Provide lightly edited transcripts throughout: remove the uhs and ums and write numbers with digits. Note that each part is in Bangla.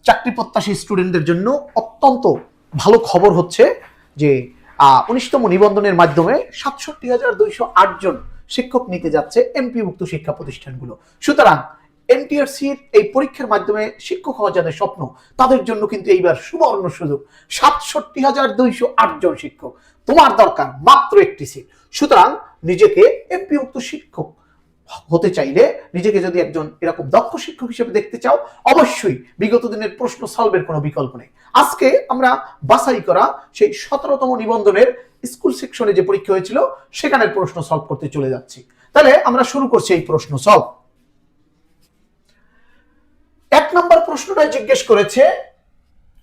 চাকরি প্রত্যাশী স্টুডেন্টদের জন্য অত্যন্ত ভালো খবর হচ্ছে যে 19তম নিবন্ধনের মাধ্যমে ৬৭,২০৮ জন শিক্ষক নিতে যাচ্ছে এমপিভুক্ত শিক্ষা প্রতিষ্ঠানগুলো। সুতরাং এনটিআরসির এই পরীক্ষার মাধ্যমে শিক্ষক হওয়া যাদের স্বপ্ন তাদের জন্য কিন্তু এইবার সুবর্ণ সুযোগ। ৬৭,২০৮ জন শিক্ষক, তোমার দরকার মাত্র একটি সিট। সুতরাং নিজেকে এমপিভুক্ত শিক্ষক হতে চাইলে, নিজেকে যদি একজন এরকম দক্ষ শিক্ষক হিসেবে দেখতে চাও, অবশ্যই বিগত দিনের প্রশ্ন সলভের কোনো বিকল্প নেই। আজকে আমরা বাছাই করা সেই 17তম নিবন্ধনের স্কুল সেকশনে যে পরীক্ষা হয়েছিল সেখানের প্রশ্ন সলভ করতে চলে যাচ্ছি। তাহলে আমরা শুরু করছি এই প্রশ্ন সলভ। 1 নম্বর প্রশ্নটা জিজ্ঞেস করেছে,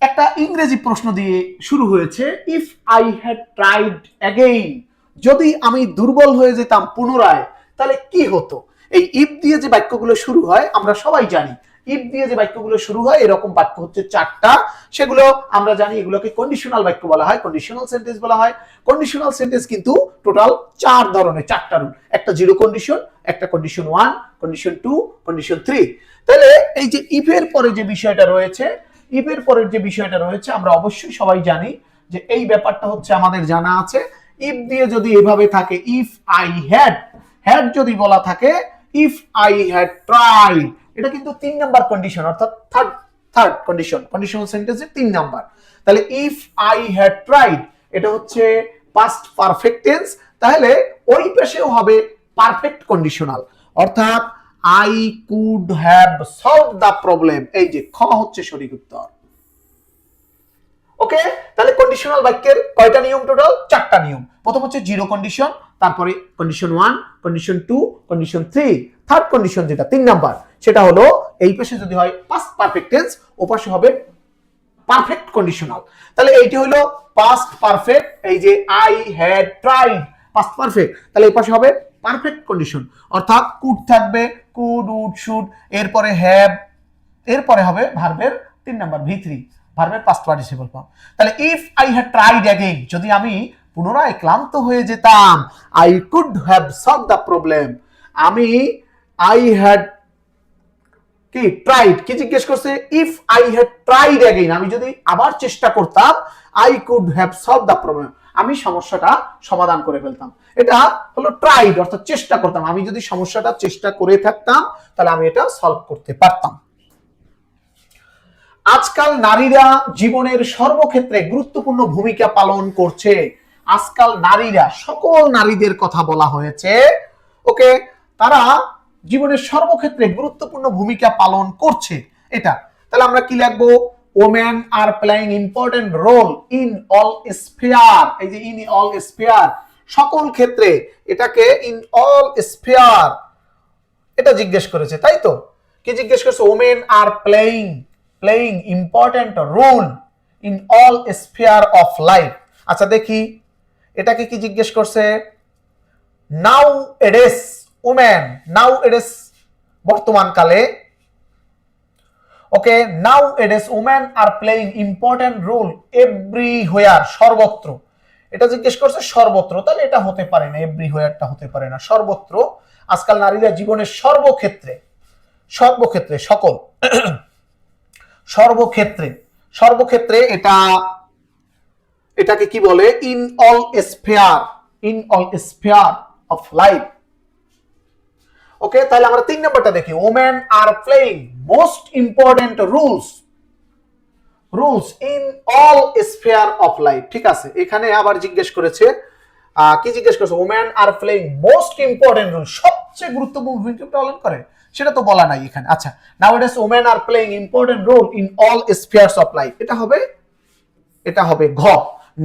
একটা ইংরেজি প্রশ্ন দিয়ে শুরু হয়েছে, if I had tried again, যদি আমি দুর্বল হয়ে যেতাম পুনরায় তাহলে কি হতো। এই ইফ দিয়ে যে বাক্যগুলো শুরু হয় আমরা সবাই জানি, ইফ দিয়ে যে বাক্যগুলো শুরু হয় এরকম বাক্য হচ্ছে 4টা। সেগুলো আমরা জানি, এগুলোকে কন্ডিশনাল বাক্য বলা হয়, কন্ডিশনাল সেন্টেন্স বলা হয়। কন্ডিশনাল সেন্টেন্স কিন্তু টোটাল 4 ধরনের, 4টা রুল। একটা জিরো কন্ডিশন, একটা কন্ডিশন 1, কন্ডিশন 2, কন্ডিশন 3। তাহলে এই যে ইফের পরে যে বিষয়টা রয়েছে, ইফের পরের যে বিষয়টা রয়েছে আমরা অবশ্যই সবাই জানি যে এই ব্যাপারটা হচ্ছে আমাদের জানা আছে। ইফ দিয়ে যদি এভাবে থাকে, ইফ আই হ্যাড, হ্যাড যদি বলা থাকে ইফ আই হ্যাড ট্রাইড, এটা কিন্তু 3 নাম্বার কন্ডিশন, অর্থাৎ থার্ড কন্ডিশন, কন্ডিশনাল সেন্টেন্সের 3 নাম্বার। তাহলে ইফ আই হ্যাড ট্রাইড এটা হচ্ছে পাস্ট পারফেক্ট টেন্স, তাহলে ওই পাশেও হবে পারফেক্ট কন্ডিশনাল, অর্থাৎ I could have solve the problem. এই যে খ হচ্ছে সঠিক উত্তর। ওকে, তাহলে কন্ডিশনাল বাক্যের কয়টা নিয়ম টোটাল? 4টা নিয়ম। প্রথম হচ্ছে জিরো কন্ডিশন, তারপরে condition 1, condition 2, condition 3, third condition যেটা 3 নাম্বার সেটা হলো এই পাশে যদি হয় পাস্ট পারফেক্ট টেন্স, ও পাশে হবে পারফেক্ট কন্ডিশনাল। তাহলে এইটি হলো পাস্ট পারফেক্ট, এই যে I had tried past perfect, তাহলে এই পাশে হবে পারফেক্ট কন্ডিশন, অর্থাৎ কুড থাকবে, কুড, উড, শুড, এরপরে হ্যাভ, এরপরে হবে ভার্বের 3 নাম্বার V3, ভার্বের পাস্ট পার্টিসিপল ফর্ম। তাহলে if I had tried again, যদি আমি পুনরায় ক্লান্ত হয়ে যেতাম, I could have solve the problem. আমি আই হ্যাড কি ট্রাইড, কি জিজ্ঞেস করছে, if I had tried again, আমি যদি আবার চেষ্টা করতাম, I could have solve the problem, আমি সমস্যাটা সমাধান করে ফেলতাম। এটা হলো ট্রাইড, অর্থাৎ চেষ্টা করতাম। আমি যদি সমস্যাটা চেষ্টা করে থাকতাম তাহলে আমি এটা সলভ করতে পারতাম। আজকাল নারীরা জীবনের সর্বক্ষেত্রে গুরুত্বপূর্ণ ভূমিকা পালন করছে। আজকাল নারীরা, সকল নারীদের কথা বলা হয়েছে। ওকে, তারা জীবনের সর্বক্ষেত্রে গুরুত্বপূর্ণ ভূমিকা পালন করছে, এটা। তাহলে আমরা কি লিখবো? Women are playing important role in all sphere. এই যে ইন অল স্ফিয়ার, সকল ক্ষেত্রে, এটাকে ইন অল স্ফিয়ার এটা জিজ্ঞেস করেছে, তাই তো? কি জিজ্ঞেস করছে? Women are playing important role in all sphere of life. আচ্ছা দেখি এটাকে কি জিজ্ঞেস করছে। নাও এডেস ওমেন, নাও এডেস বর্তমান কালে, okay, nowadays women are playing important role everywhere, সর্বত্র। এটা জিজ্ঞেস করছে সর্বত্র, তাহলে এটা হতে পারে না, এভরিহোয়ারটা হতে পারে না, সর্বত্র। আজকাল নারীরা জীবনের সর্বক্ষেত্রে, সর্বক্ষেত্রে, সকল, সর্বক্ষেত্রে, সর্বক্ষেত্রে, এটা, এটাকে কি বলে? In all sphere, in all sphere of life. Okay, তাহলে আমরা 3 নাম্বারটা দেখি। Women are playing most important rules in all sphere of life. ঠিক আছে, এখানে আবার জিজ্ঞেস করেছে, কি জিজ্ঞেস করেছে? Women are playing most important rule, সবচেয়ে গুরুত্বপূর্ণ ভূমিকা পালন করে, সেটা তো বলা নাই এখানে। আচ্ছা, now it is women are playing important role in all spheres of life, এটা হবে, এটা হবে ঘ।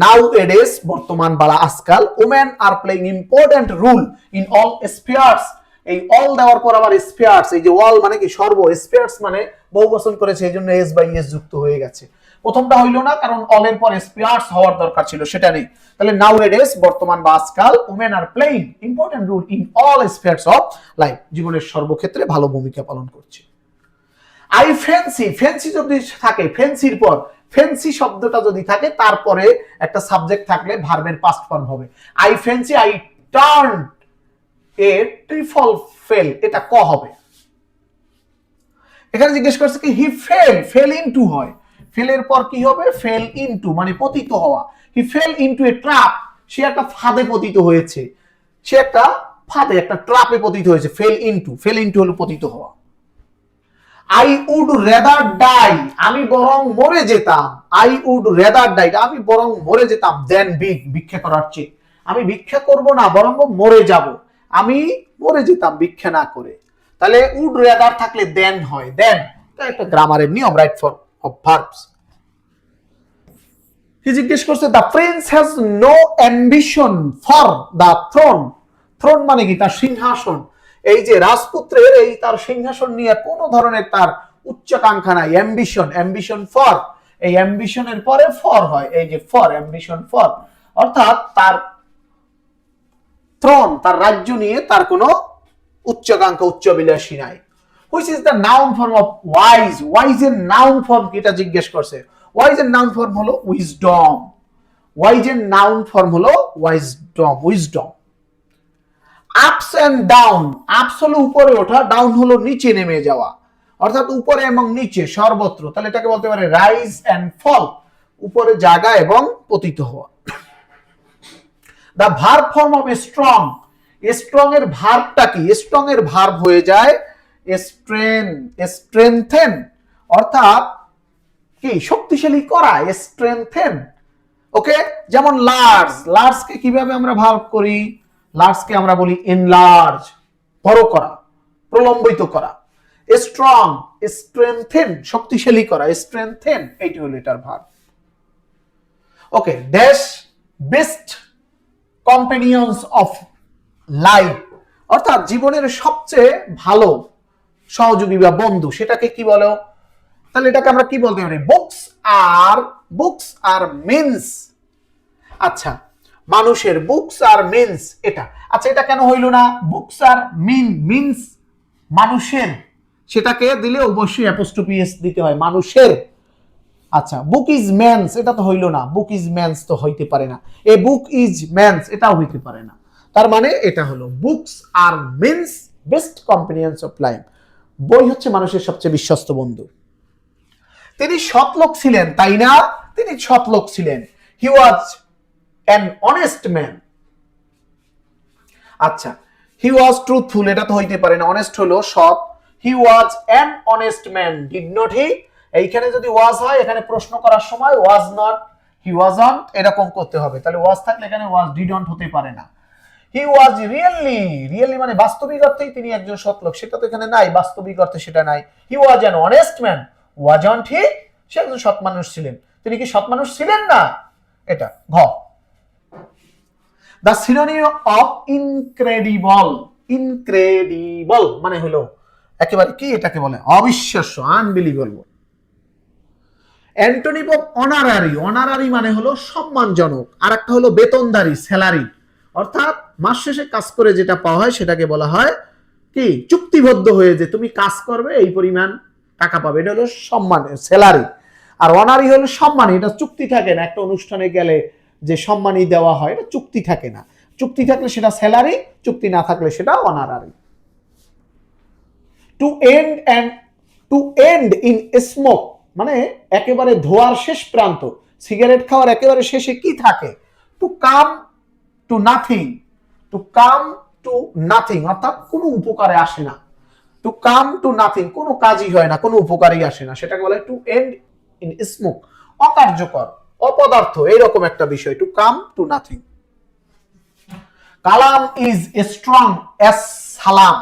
নাও ইট ইজ বর্তমান বালা আজকাল, women are playing important role in all spheres, এই অল দেওয়ার পর আবার স্ফিয়ারস, এই যে অল মানে কি সর্ব, স্ফিয়ারস মানে বহুবচন করেছে, এই জন্য এস বাই এস যুক্ত হয়ে গেছে। প্রথমটা হইল না, কারণ অলের পর স্ফিয়ারস হওয়ার দরকার ছিল, সেটা নেই। তাহলে নাও ইট ইজ বর্তমান বা আজকাল, women are playing important role in all spheres of life, জীবনের সর্বক্ষেত্রে ভালো ভূমিকা পালন করছে। আই ফ্যান্সি, ফ্যান্সি যদি থাকে, ফ্যান্সির পর, ফ্যান্সি শব্দটা যদি থাকে তারপরে একটা সাবজেক্ট থাকলে ভার্বের পাস্ট ফর্ম হবে। I fancy I turn a trifle fell, এটা ক হবে। এখানে জিজ্ঞেস করছে কি হি ফেল ইনটু হয়, ফেলের পর কি হবে, ফেল ইনটু মানে পতিত হওয়া। হি ফেল ইনটু এ ট্র্যাপ, সে একটা ফাঁদে পতিত হয়েছে, সে একটা ফাঁদে একটা ট্র্যাপে পতিত হয়েছে। ফেল ইনটু হলো পতিত হওয়া। আই উড রেদার ডাই, আমি বরং মরে যেতাম। আই উড রেদার ডাই, আমি বরং মরে যেতাম। দেন বিগ, ভিক্ষা করার চেয়ে। আমি ভিক্ষা করব না, বরং মরে যাব। আমি মরে যেতাম ভিক্ষা না করে। তাহলে উড রেদার থাকলে দেন হয়, দেন একটা গ্রামারের নিয়ম, রাইট ফর্ম অফ ভার্বস। কি জিজ্ঞেস করছে, the prince has no ambition for the throne. Throne মানে কি, তার সিংহাসন। এই যে রাজপুত্রের এই তার সিংহাসন নিয়ে কোন ধরনের তার উচ্চাকাঙ্ক্ষা নাই। অ্যাম্বিশন ফর, এই অ্যাম্বিশনের পরে ফর হয়, এই যে ফর, অ্যাম্বিশন ফর, অর্থাৎ তার থ্রোন, তার রাজ্য নিয়ে তার কোনো উচ্চাকাঙ্ক্ষা, উচ্চাভিলাষী নাই। Which is the noun form of wise. Wise এর নাউন ফর্ম কি, এটা জিজ্ঞেস করছে। ওয়াইজ এর নাউন ফর্ম হলো উইজডম। ওয়াইজ এর নাউন ফর্ম হলো উইজডম। আপস এন্ড ডাউন, আপস হলো উপরে ওঠা, ডাউন হলো নিচে নেমে যাওয়া, অর্থাৎ উপরে এবং নিচে সর্বত্র। তাহলে এটাকে বলতে পারে রাইজ এন্ড ফল, উপরে জাগা এবং পতিত হওয়া। The verb form of strong, strong এর ভার্বটা কি, স্ট্রং এর ভার্ব হয়ে যায় স্ট্রেংথেন, অর্থাৎ কি শক্তিশালী করা, স্ট্রেংথেন। ওকে, যেমন লার্জ, লার্জকে কিভাবে আমরা ভার্ব করি, লার্জকে আমরা বলি এনলার্জ, বড় করা, প্রলম্বিত করা। স্ট্রং, স্ট্রেংথেন, শক্তিশালী করা, স্ট্রেংথেন, এইটি হলো এটার verb. Okay, dash best companions of life, অর্থাৎ জীবনের সবচেয়ে ভালো সহযোগী বা বন্ধু, সেটাকে কি বলো, তাহলে এটাকে আমরা কি বলতে পারি, বুকস আর মিন্স। আচ্ছা, মানুষের বুকস আর মিন্স, এটা আচ্ছা, এটা কেন হইল না, বুকস আর মিন্স মানুষের, সেটাকে দিলে অবশ্যই অ্যাপোস্ট্রফি এস দিতে হয়, মানুষের। আচ্ছা, বুক ইজ ম্যানস, এটা তো হইল না, বুক ইজ ম্যানস তো হইতে পারে না, এ বুক ইজ ম্যানস এটাও হইতে পারে না। তার মানে এটা হলো books are means best companions of life, বই হচ্ছে মানুষের সবচেয়ে বিশ্বস্ত বন্ধু। তিনি সৎ লোক ছিলেন, তাই না, তিনি সৎ লোক ছিলেন। হি ওয়াজ অ্যান অনেস্ট ম্যান। আচ্ছা, হি ওয়াজ ট্রুথফুল, এটা তো হইতে পারে না, অনেস্ট হলো সৎ। He was an honest man, did not he, এইখানে যদি ওয়াজ হয়, এখানে প্রশ্ন করার সময় ওয়াজ নট, হি ওয়াজন্ট এরকম করতে হবে। তাহলে ওয়াজ থাকলে এখানে ওয়াজ ডিডন্ট হতে পারে না। হি ওয়াজ রিয়েলি মানে বাস্তবিক অর্থেই তিনি একজন সৎ লোক, সেটা তো এখানে নাই, বাস্তবিক অর্থে সেটা নাই। He was an honest man, wasn't he, সে একজন সৎ মানুষ ছিলেন, তিনি কি সৎ মানুষ ছিলেন না, এটা ঘ। দ্য সিনোনিম অফ ইনক্রেডিবল মানে হলো একেবারে কি, এটাকে বলে অবিশ্বাস্য, আনবিলিভেবল। অ্যান্টোনিম অফ অনারারি মানে হলো সম্মানজনক, আর একটা হলো বেতনধারী, স্যালারি, অর্থাৎ মাস শেষে কাজ করে যেটা পাওয়া হয় সেটাকে বলা হয় কি, চুক্তিবদ্ধ হয়ে যে তুমি কাজ করবে এই পরিমাণ টাকা পাবে, এটা হলো সম্মান, স্যালারি। আর অনারি হলো সম্মানী, এটা চুক্তি থাকে না, একটা অনুষ্ঠানে গেলে যে সম্মানী দেওয়া হয় এটা চুক্তি থাকে না, চুক্তি থাকলে সেটা স্যালারি, চুক্তি না থাকলে সেটা honorary. To end in smoke মানে একেবারে ধোয়ার শেষ প্রান্ত, সিগারেট খাওয়ার একেবারে শেষে কি থাকে, টু কাম টু নাথিং, অর্থাৎ কোনো উপকারে আসে না, টু কাম টু নাথিং, কোনো কাজই হয় না, কোনো উপকারই আসে না, সেটাকে বলে টু এন্ড ইন স্মোক, অকার্যকর, অপদার্থ, এইরকম একটা বিষয়, to come to nothing. Kalam is strong as salam,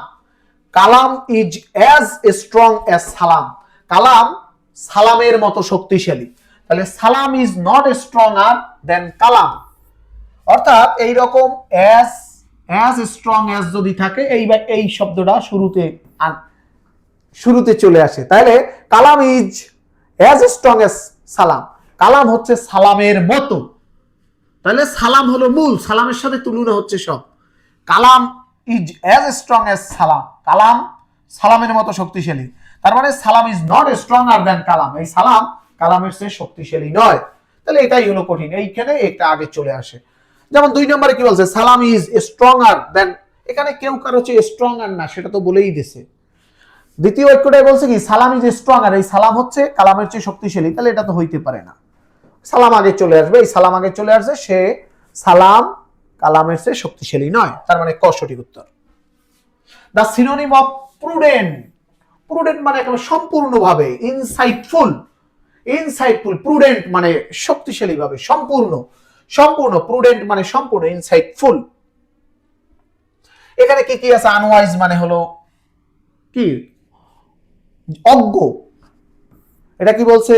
kalam is as strong as salam, kalam সালামের মতো শক্তিশালী। তাহলে salam is not stronger than kalam, অর্থাৎ এইরকম অ্যাজ স্ট্রং অ্যাজ যদি থাকে, এই শব্দটা শুরুতে চলে আসে, তাহলে কালাম is as strong as salam, কালাম হচ্ছে সালামের মতো, তাহলে সালাম হলো মূল, সালামের সাথে তুলনা হচ্ছে সব। কালাম is as strong as salam, kalam সালামের মতো শক্তিশালী, তার মানে সালাম ইজ নট স্ট্রঙ্গার দ্যান কালাম, এই সালাম কালামের চেয়ে শক্তিশালী নয়। তাহলে এটাই হলো কঠিন, এইখানে একটা আগে চলে আসে। যেমন 2 নম্বরে কি বলছে, সালাম ইজ স্ট্রঙ্গার দেন, এখানে কেউ কারো চেয়ে স্ট্রঙ্গার না, সেটা তো বলেই দিছে। দ্বিতীয় বাক্যটাই বলছে কি সালাম ইজ স্ট্রং, আর এই সালাম হচ্ছে কালামের চেয়ে শক্তিশালী, তাহলে এটা তো হইতে পারে না। সালাম আগে চলে আসবে, এই সালাম আগে চলে আসছে, সে সালাম কালামের চেয়ে শক্তিশালী নয়, তার মানে ক সঠিক উত্তর। The synonym of prudent, prudent মানে একেবারে সম্পূর্ণভাবে, ইনসাইটফুল, ইনসাইটফুল, প্রুডেন্ট মানে শক্তিশালী ভাবে, সম্পূর্ণ, সম্পূর্ণ, প্রুডেন্ট মানে সম্পূর্ণ, ইনসাইটফুল। এখানে কি কি আছে? আনওয়াইজ মানে হলো কি অজ্ঞ, এটা কি বলছে?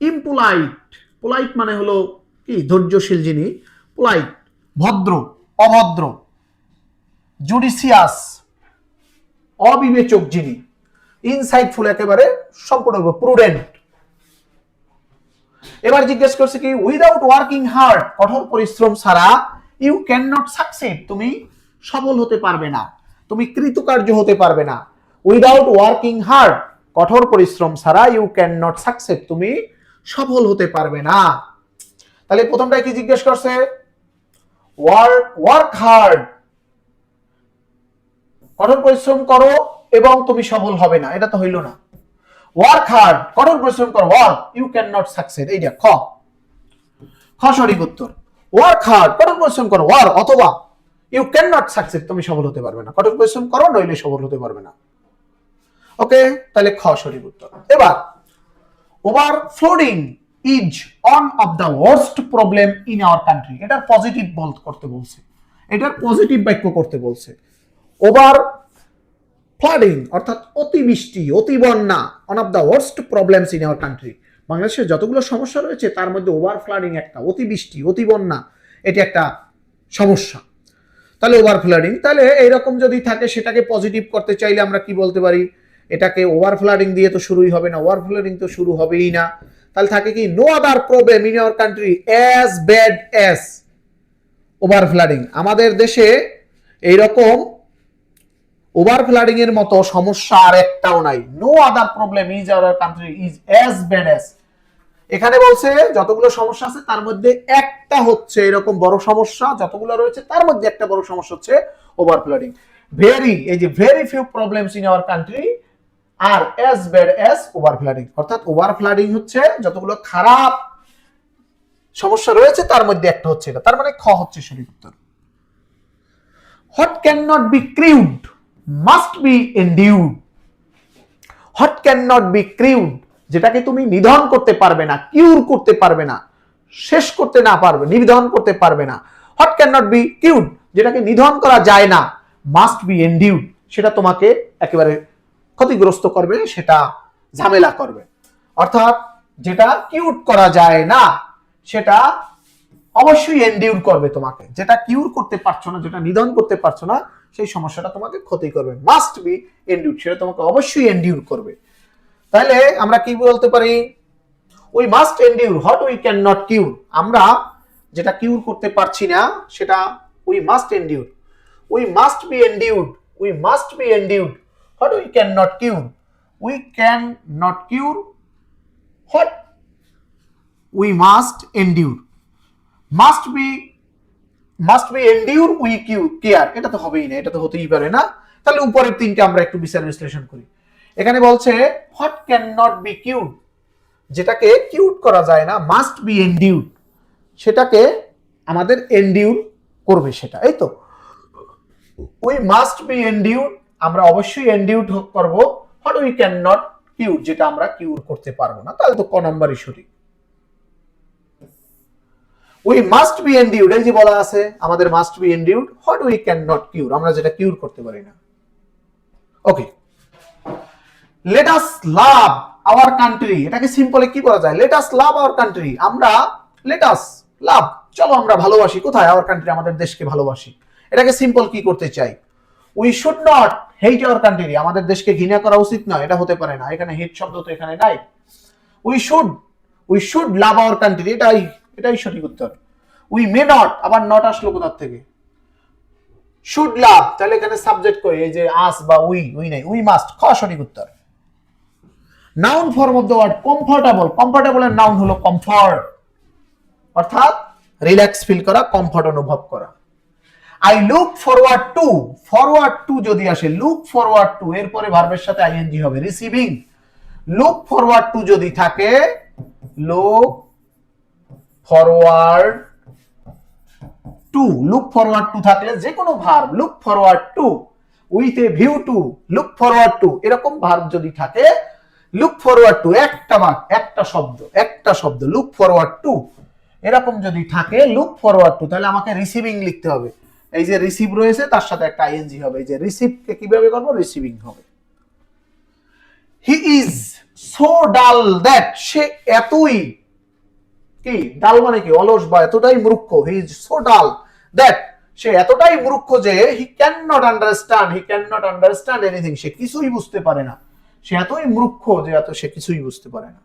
ইমপোলাইট, পোলাইট মানে হলো কি ধৈর্যশীল যিনি, পোলাইট ভদ্র, অভদ্র, জুডিশিয়াস অবিবেচক যিনি, ইনসাইটফুল একেবারে সম্পূর্ণ, প্রুডেন্ট। এবার জিজ্ঞেস করছে কি উইদাউট ওয়ার্কিং হার্ড, কঠোর পরিশ্রম ছাড়া ইউ ক্যান নট সাকসিড, তুমি সফল হতে পারবে না, তুমি কৃতকার্য হতে পারবে না। উইদাউট ওয়ার্কিং হার্ড, কঠোর পরিশ্রম ছাড়া ইউ ক্যান নট সাকসিড, তুমি সফল হতে পারবে না। তাহলে প্রথমটা কি জিজ্ঞেস করছে? ওয়ার্ক হার্ড, কঠোর পরিশ্রম করো এবং তুমি সফল হবে না, এটা তো হইল না। ওয়ার্ক হার্ড, কঠোর পরিশ্রম করো, work, you can not succeed, এইটা খ, খ সঠিক উত্তর। ওয়ার্ক হার্ড, কঠোর পরিশ্রম করো, ওয়ার্ক, অথবা ইউ ক্যান নট সাকসিড, তুমি সফল হতে পারবে না, কঠোর পরিশ্রম করো নইলে সফল হতে পারবে না। ওকে, তাহলে খ সঠিক উত্তর। এবার overflooding is one of the worst problem in our country, এটার পজিটিভ করতে বলছে, এটার পজিটিভ বাক্য করতে বলছে। ওভার ফ্লাডিং অর্থাৎ অতিবৃষ্টি, অতি বন্যা, one of the worst problems in our country, বাংলাদেশে যতগুলো সমস্যা রয়েছে তার মধ্যে ওভার ফ্লাডিং একটা, অতিবৃষ্টি, অতি বন্যা, এটি একটা সমস্যা। তাহলে ওভার ফ্লাডিং, তাহলে এইরকম যদি থাকে সেটাকে পজিটিভ করতে চাইলে আমরা কি বলতে পারি? এটাকে ওভার ফ্লাডিং দিয়ে তো শুরুই হবে না, ওভার ফ্লাডিং তো শুরু হবেই না, তাহলে থাকে কি no other problem in our country as bad as over flooding, আমাদের দেশে এইরকম ওভার ফ্লাডিং এর মতো সমস্যা আর একটাও নাই। No other problem is our country is as bad as, এখানে বলছে যতগুলো সমস্যা আছে তার মধ্যে একটা হচ্ছে এরকম বড় সমস্যা, যতগুলো রয়েছে তার মধ্যে একটা বড় সমস্যা হচ্ছে ওভার ফ্লাডিং। ভেরি, এই যে very few problems in our country are as bad as over flooding, অর্থাৎ ওভার ফ্লাডিং হচ্ছে যতগুলো খারাপ সমস্যা রয়েছে তার মধ্যে একটা হচ্ছে এটা, তার মানে খ হচ্ছে সঠিক উত্তর। What can not be cured must be endured, what can not be cured, যেটাকে তুমি নিধন করতে পারবে না, কিউর করতে পারবে না, শেষ করতে না পারবে, নিধন করতে পারবে না। হোয়াট ক্যান নট বি কিউড, যেটাকে নিধন করা যায় না, মাস্ট বি এন্ডিউড, সেটা তোমাকে একেবারে ক্ষতিগ্রস্ত করবে, সেটা ঝামেলা করবে। অর্থাৎ যেটা কিউর করা যায় না সেটা অবশ্যই এন্ডিউর করবে তোমাকে, যেটা কিউর করতে পারছো না, যেটা নিধন করতে পারছো না, সেই সমস্যাটা তোমাকে ক্ষতি করবে, মাস্ট বি এন্ডিউর, সেটা তোমাকে অবশ্যই এন্ডিউর করবে। তাহলে আমরা কি বলতে পারি? We must endure what we can not cure, আমরা যেটা কিউর করতে পারছি না সেটা we must endure, we must be endured, we must be endured what we can not cure, we can not cure what we must endure, must be endure we care, এটা তো হবেই না, এটা তো হতেই পারে না। তাহলে উপরের তিনটে আমরা একটু বিচার বিশ্লেষণ করি। এখানে বলছে হোয়াট ক্যান নট বি কিউড, যেটাকে কিউড করা যায় না, মাস্ট বি এন্ডিউড, সেটাকে আমাদের এন্ডিউর করবে সেটা, এই তো। উই মাস্ট বি এন্ডিউড, আমরা অবশ্যই এন্ডিউড করব হোয়াট উই ক্যান নট কিউর, যেটা আমরা কিউর করতে পারবো না, তাহলে তো ক নম্বরই সঠিক। উই মাস্ট বি এন্ডিউড, এই যে বলা আছে আমাদের must be endured what we can not cure, আমরা যেটা কিউর করতে পারি না। Okay, let us love our country, এটাকে সিম্পলি কি বলা যায়? Let us love our country, আমরা লেট আস লাভ, চলো আমরা ভালোবাসি, কোথায়? আওয়ার কান্ট্রি, আমাদের দেশকে ভালোবাসি। এটাকে সিম্পল কি করতে চাই? We should not hate our country, আমাদের দেশকে ঘৃণা করা উচিত নয়, এটা হতে পারে না, এখানে হেট শব্দ তো এখানে নাই। We should love our country, এটাই সঠিক উত্তর। উই মে নট, আবার নট আসলো কোথা থেকে? শুড লাভ, তাহলে এখানে সাবজেক্ট কই? এই যে আস বা উই নাই, উই মাস্ট, খ সঠিক উত্তর। Noun form of the word comfortable, কমফোর্টেবলের নাউন হলো কমফর্ট, অর্থাৎ রিল্যাক্স ফিল করা, কমফর্ট অনুভব করা। I look forward to, forward to যদি আসে, লুক ফরওয়ার্ড টু এরপরে ভার্বের সাথে আইএনজি হবে। রিসিভিং, লুক ফরওয়ার্ড টু যদি থাকে, look forward two, look forward two থাকলে যে কোনো verb, look forward two, with a view to, look forward two, এরকম ভার্ব যদি থাকে, লুক ফরওয়ার্ড টু একটা ভার্ব, একটা শব্দ লুক ফরওয়ার্ড টু এরকম যদি থাকে, লুক ফরওয়ার্ড টু, তাহলে আমাকে রিসিভিং লিখতে হবে। এই যে রিসিভ রয়েছে তার সাথে একটা আইএনজি হবে। এই যে রিসিভকে কিভাবে করব, রিসিভিং হবে। He is so dull that, সে এতই কি, ডাল মানে কি, অলস বা এতটাই মূর্খ। He is so dull that, সে এতটাই মূর্খ যে he can not understand anything, সে কিছুই বুঝতে পারে না। সে এতই মূর্খ যে সে কিছুই বুঝতে পারে না।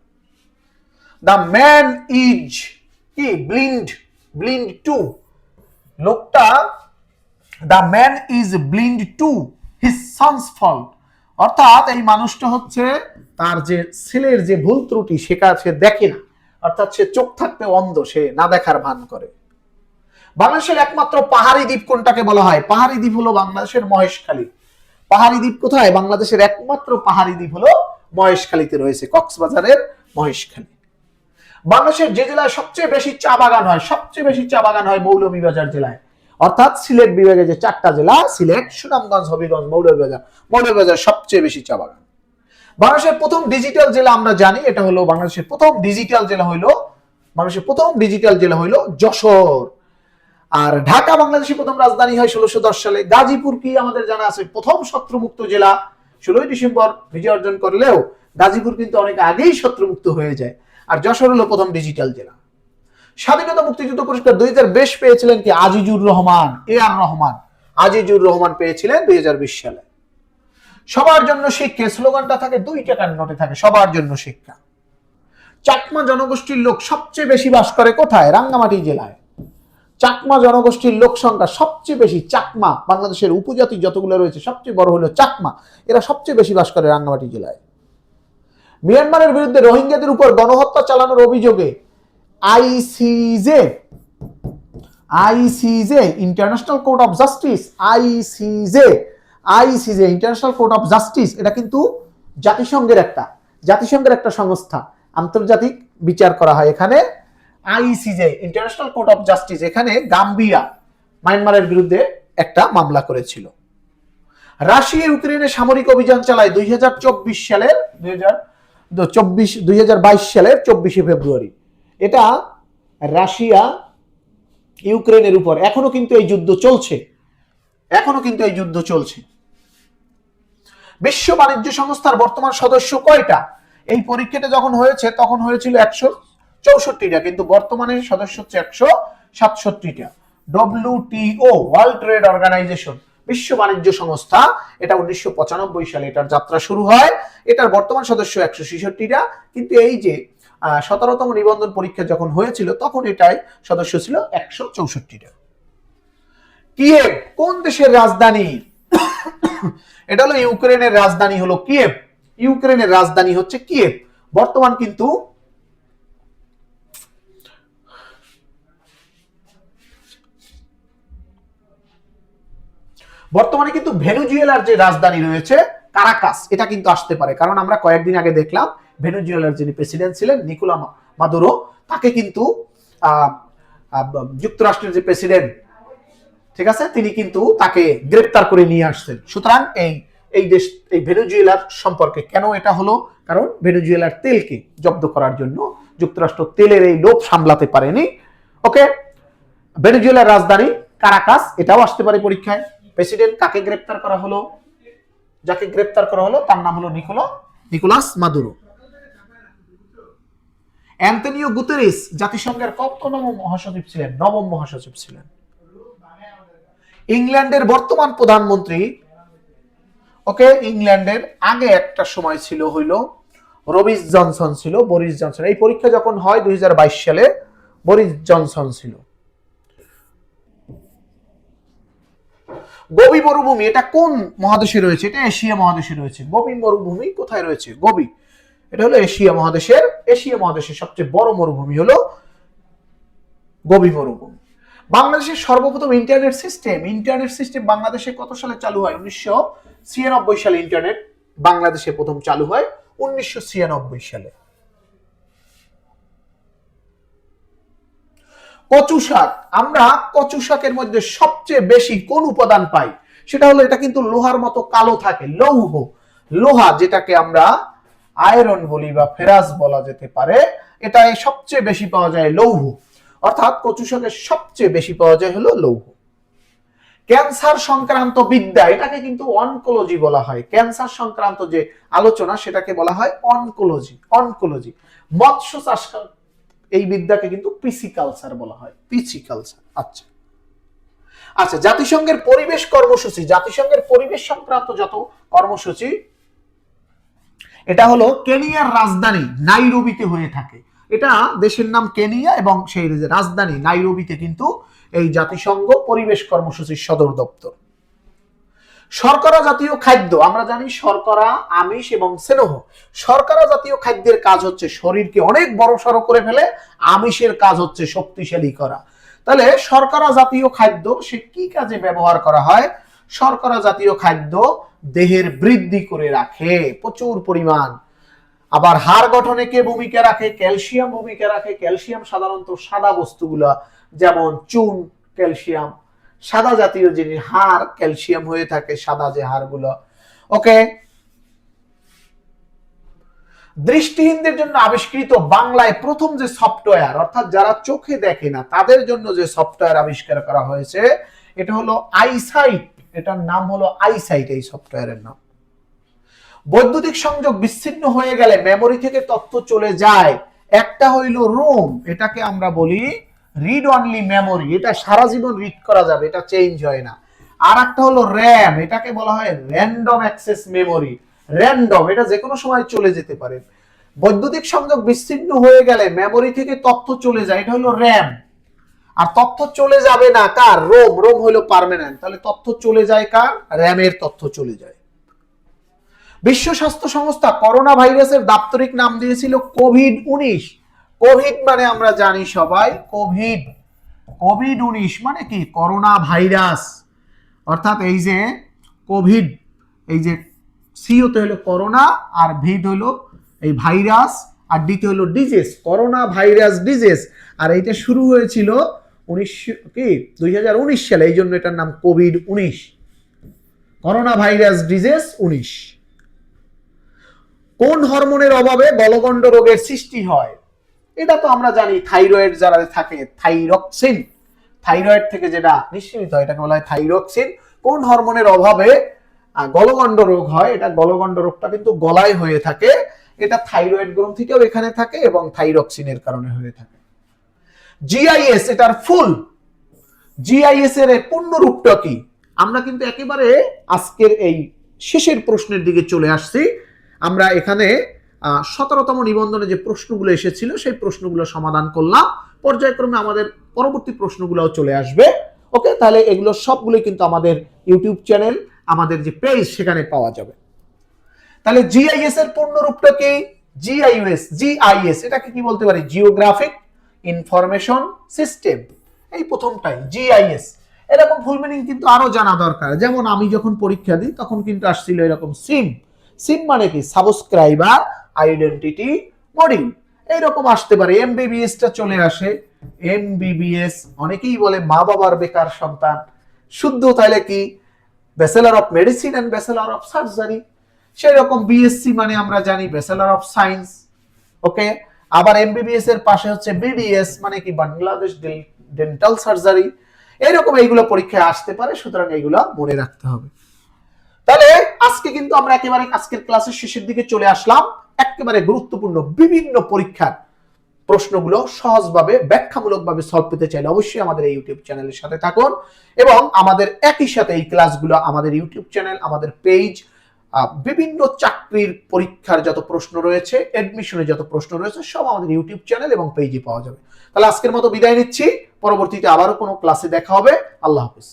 দ্য ম্যান ইজ কি, ব্লিন্ড টু, লোকটা, the man is blind to his sons fault, অর্থাৎ এই মানুষটা হচ্ছে তার যে ছেলের যে ভুল ত্রুটি সেটা সে দেখে না, অর্থাৎ সে চোখ থাকতে অন্ধ, সে না দেখার ভান করে। বাংলাদেশের একমাত্র পাহাড়ি দ্বীপ কোনটাকে বলা হয়? পাহাড়ি দ্বীপ হলো বাংলাদেশের মহেশখালী। পাহাড়ি দ্বীপ কোথায়? বাংলাদেশের একমাত্র পাহাড়ি দ্বীপ হলো মহেশখালীতে রয়েছে, কক্সবাজারের মহেশখালী। বাংলাদেশের যে জেলায় সবচেয়ে বেশি চা বাগান হয় মৌলভীবাজার জেলায়, অর্থাৎ সিলেট বিভাগে যে 4টা জেলা, সিলেট, সুনামগঞ্জ, হবিগঞ্জ, মৌলভীবাজার সবচেয়ে বেশি চা বাগান। বাংলাদেশের প্রথম ডিজিটাল জেলা আমরা জানি, এটা হলো বাংলাদেশের প্রথম ডিজিটাল জেলা হইলো যশোর। আর ঢাকা বাংলাদেশের প্রথম রাজধানী হয় 1610 সালে। গাজীপুর কি আমাদের জানা আছে, প্রথম শত্রুমুক্ত জেলা 16 ডিসেম্বর বিজয় অর্জন করলেও গাজীপুর কিন্তু অনেক আগেই শত্রুমুক্ত হয়ে যায়। আর যশোর হলো প্রথম ডিজিটাল জেলা। স্বাধীনতা মুক্তিযুদ্ধ পুরস্কার 2020 পেয়েছিলেন কি, আজিজুর রহমান পেয়েছিলেন 2020 সালে। সবার জন্য শিক্ষা স্লোগানটা থাকে 2 টাকার নোটে থাকে, সবার জন্য শিক্ষা। চাকমা জনগোষ্ঠীর লোক সবচেয়ে বেশি বাস করে কোথায়? রাঙ্গামাটি জেলায়। চাকমা জনগোষ্ঠীর লোক সংখ্যা সবচেয়ে বেশি, চাকমা বাংলাদেশের উপজাতি যতগুলো রয়েছে সবচেয়ে বড় হলো চাকমা, এরা সবচেয়ে বেশি বাস করে রাঙ্গামাটি জেলায়। মিয়ানমারের বিরুদ্ধে রোহিঙ্গাদের উপর গণহত্যা চালানোর অভিযোগে ICJ international court of justice, ICJ international court of justice, এটা কিন্তু জাতিসংঘের একটা সংস্থা, আন্তর্জাতিক বিচার করা হয় এখানে। ICJ international court of justice এখানে গাম্বিয়া মায়ানমারের বিরুদ্ধে একটা মামলা করেছিল। রাশিয়া ইউক্রেনে সামরিক অভিযান চালায় 2022 সালের 24 ফেব্রুয়ারি। এটা রাশিয়া ইউক্রেনের উপর এখনো কিন্তু এই যুদ্ধ চলছে। বিশ্ব বাণিজ্য সংস্থার বর্তমান সদস্য কয়টা? এই পরীক্ষাটা যখন হয়েছে তখন হয়েছিল 164টা, কিন্তু বর্তমানে সদস্য হচ্ছে 167টা। WTO, ওয়ার্ল্ড ট্রেড অর্গানাইজেশন, বিশ্ব বাণিজ্য সংস্থা, এটা 1995 সালে এটার যাত্রা শুরু হয়। এটার বর্তমান সদস্য 166টা, কিন্তু এই যে 17তম নিবন্ধন পরীক্ষা যখন হয়েছিল তখন এটাই সদস্য ছিল 164টা। কিয়েভ কোন দেশের রাজধানী? এটা হলো ইউক্রেনের রাজধানী হলো কিয়েভ। ইউক্রেনের রাজধানী হচ্ছে কিয়েভ। বর্তমানে কিন্তু ভেনেজুয়েলার যে রাজধানী রয়েছে কারাকাস, এটা কিন্তু আসতে পারে, কারণ আমরা কয়েকদিন আগে দেখলাম ভেনেজুয়েলার যিনি প্রেসিডেন্ট ছিলেন নিকোলা মাদুরো, তাকে কিন্তু যুক্তরাষ্ট্রের যে প্রেসিডেন্ট, ঠিক আছে, তিনি কিন্তু তাকে গ্রেফতার করে নিয়ে আসছেন। সুতরাং এই দেশ, এই ভেনেজুয়েলার সম্পর্কে কেন এটা হলো, কারণ ভেনেজুয়েলার তেলকে জব্দ করার জন্য যুক্তরাষ্ট্র তেলের এই লোভ সামলাতে পারেনি। ওকে, ভেনেজুয়েলার রাজধানী কারাকাস, এটাও আসতে পারে পরীক্ষায়। প্রেসিডেন্ট কাকে গ্রেফতার করা হলো? যাকে গ্রেফতার করা হলো তার নাম হলো নিকোলাস মাদুরো। অ্যান্তোনিও গুতেরেস জাতিসংঘের কত নবম মহাসচিব ছিলেন? 9ম মহাসচিব ছিলেন। ইংল্যান্ডের বর্তমান প্রধানমন্ত্রী, ওকে, ইংল্যান্ডের আগে একটা সময় ছিল হইলো বরিস জনসন। এই পরীক্ষা যখন হয় 2022 সালে, বরিস জনসন ছিল। গোবি মরুভূমি, এটা কোন মহাদেশে রয়েছে? এটা এশিয়া মহাদেশে রয়েছে। গোবি মরুভূমি কোথায় রয়েছে? গোবি, এটা হলো এশিয়া মহাদেশের সবচেয়ে বড় মরুভূমি হলো গোবি মরুভূমি। বাংলাদেশের সর্বপ্রথম ইন্টারনেট সিস্টেম বাংলাদেশে কত সালে চালু হয়? 1996 সালে ইন্টারনেট বাংলাদেশে প্রথম চালু হয় 1996 সালে। কচু শাক, আমরা কচু শাকের মধ্যে সবচেয়ে বেশি কোন উপাদান পাই? সেটা হলো, এটা কিন্তু লোহার মতো কালো থাকে, লৌহ, লোহা যেটাকে আমরা আয়রন বলি বা ফেরাস বলা যেতে পারে, এটাই সবচেয়ে বেশি পাওয়া যায় লৌহ। অর্থাৎ কচু শাকে সবচেয়ে বেশি পাওয়া যায় হলো লৌহ। ক্যান্সার সংক্রান্ত বিদ্যা, এটাকে কিন্তু অনকোলজি বলা হয়। ক্যান্সার সংক্রান্ত যে আলোচনা সেটাকে বলা হয় অনকোলজি। মৎস্য চাষ, এই বিদ্যাকে কিন্তু পিসিকালচার বলা হয়, পিসিকালচার। আচ্ছা, জাতিসংঘের পরিবেশ কর্মসূচি, জাতিসংঘের পরিবেশ সংক্রান্ত যত কর্মসূচি, এটা হলো কেনিয়ার রাজধানী নাইরোবিতে হয়ে থাকে। এটা দেশের নাম কেনিয়া এবং সেই রাজধানী নাইরোবিতে কিন্তু এই জাতিসংঘ পরিবেশ কর্মসূচির সদর দপ্তর। শর্করা জাতীয় খাদ্য, আমরা জানি শর্করা, আমিষ এবং স্নেহ। শর্করা জাতীয় খাদ্যের কাজ হচ্ছে শরীরকে অনেক বড়সড় করে ফেলে, আমিষের কাজ হচ্ছে শক্তিশালী করা। তাহলে শর্করা জাতীয় খাদ্য সে কি কাজে ব্যবহার করা হয়? শর্করা জাতীয় খাদ্য দেহের বৃদ্ধি করে রাখে প্রচুর পরিমাণ। আবার হাড় গঠনে কে ভূমিকা রাখে? ক্যালসিয়াম ভূমিকা রাখে। ক্যালসিয়াম সাধারণত সাদা বস্তুগুলা, যেমন চুন, ক্যালসিয়াম সাদা জাতীয় জিনিস, হাড় ক্যালসিয়াম হয়ে থাকে, সাদা যে হাড়গুলো। ওকে, দৃষ্টিহীনদের জন্য আবিষ্কৃত বাংলায় প্রথম যে সফটওয়্যার, অর্থাৎ যারা চোখে দেখে না তাদের জন্য যে সফটওয়্যার আবিষ্কার করা হয়েছে, এটা হলো আইসাইট। এটার নাম হলো আইসাইট, এই সফটওয়্যারের নাম। বৈদ্যুতিক সংযোগ বিচ্ছিন্ন হয়ে গেলে মেমোরি থেকে তথ্য চলে যায়। একটা হইল রোম, এটাকে আমরা বলি রিড অনলি মেমোরি, এটা সারা জীবন রিড করা যাবে, এটা চেঞ্জ হয় না। আর একটা হলো র্যাম, এটাকে বলা হয় র্যান্ডম অ্যাক্সেস মেমোরি। র্যান্ডম, এটা যে কোনো সময় চলে যেতে পারে। বৈদ্যুতিক সংযোগ বিচ্ছিন্ন হয়ে গেলে মেমোরি থেকে তথ্য চলে যায়, এটা হলো র্যাম। আর তথ্য চলে যাবে না কার? রোম। রোম হলো পার্মানেন্ট। তাহলে তথ্য চলে যায় কার? র্যামের তথ্য চলে যায়। বিশ্ব স্বাস্থ্য সংস্থা করোনা ভাইরাসের দাপ্তরিক নাম দিয়েছিল কোভিড-19। কোভিড মানে আমরা জানি সবাই, কোভিড-19 মানে কি? Corona virus. অর্থাৎ এই যে কোভিড, এই যে সি হতে হলো করোনা, আর ভি হলো এই ভাইরাস, আর ডি তে হলো ডিজিজ, করোনা ভাইরাস ডিজিজ। আর এইটা শুরু হয়েছিল 2019 সালে, এই জন্য এটার নাম কোভিড-19, করোনা ভাইরাস ডিজিজ 19। কোন হরমোনের অভাবে গলগণ্ড রোগের সৃষ্টি হয়? এটা তো আমরা জানি, থাইরয়েড যারা থাকে, থাইরক্সিন, থাইরয়েড থেকে যেটা নিঃসৃত হয় এটাকে বলা হয় থাইরক্সিন। কোন হরমোনের অভাবে গলগণ্ড রোগ হয়? এটা গলগণ্ড রোগটা কিন্তু গলায় হয়ে থাকে, এটা থাইরয়েড গ্রন্থিটাও এখানে থাকে এবং থাইরক্সিনের কারণে হয়ে থাকে। জিআইএস, এটার ফুল, জিআইএস এর পূর্ণ রূপটা কি? আমরা কিন্তু একেবারে আজকের এই শেষের প্রশ্নের দিকে চলে আসছি। আমরা এখানে 17তম নিবন্ধনে যে প্রশ্নগুলো এসেছিল সেই প্রশ্নগুলো সমাধান করলাম। পর্যায়ক্রমে আমাদের পরবর্তী প্রশ্নগুলোও চলে আসবে। ওকে, তাহলে এগুলো সবগুলো কিন্তু আমাদের ইউটিউব চ্যানেল, আমাদের যে পেজ, সেখানে পাওয়া যাবে। তাহলে জিআইএস এর পূর্ণ রূপটা কি? জিআইএস এটাকে কি বলতে পারি? জিওগ্রাফিক ইনফরমেশন সিস্টেম, এই প্রথমটাই জিআইএস। এরকম ফুল মিনিং কিন্তু আরো জানা দরকার। যেমন আমি যখন পরীক্ষা দিই তখন কিন্তু আসছিল এরকম সিম। সিম মানে কি? সাবস্ক্রাইবার আইডেন্টিটি মডিউল, এইরকম আসতে পারে। এমবিবিএস টা চলে আসে, এমবিবিএস অনেকেই বলে মা বাবার বেকার সন্তান, শুদ্ধ তাহলে কি? Bachelor of medicine and bachelor of surgery. সেই রকম বিএসসি মানে আমরা জানি ব্যাচেলর অফ সায়েন্স। ওকে, আবার এমবিবিএস এর পাশে হচ্ছে বিডিএস মানে কি? Bangladesh dental surgery. এইরকম এইগুলো পরীক্ষায় আসতে পারে, সুতরাং এইগুলো মনে রাখতে হবে। তাহলে আজকে কিন্তু আমরা একেবারে আজকের ক্লাসের শেষের দিকে চলে আসলাম। একেবারে গুরুত্বপূর্ণ বিভিন্ন পরীক্ষার প্রশ্নগুলো সহজভাবে ব্যাখ্যামূলকভাবে সলভ পেতে চাইলে অবশ্যই আমাদের এই ইউটিউব চ্যানেলের সাথে থাকুন এবং আমাদের একই সাথে এই ক্লাসগুলো আমাদের ইউটিউব চ্যানেল, আমাদের পেজ, বিভিন্ন চাকরির পরীক্ষার যত প্রশ্ন রয়েছে, এডমিশনের যত প্রশ্ন রয়েছে, সব আমাদের ইউটিউব চ্যানেল এবং পেজে পাওয়া যাবে। তাহলে আজকের মতো বিদায় নিচ্ছি, পরবর্তীতে আবারও কোনো ক্লাসে দেখা হবে। আল্লাহ হাফেজ।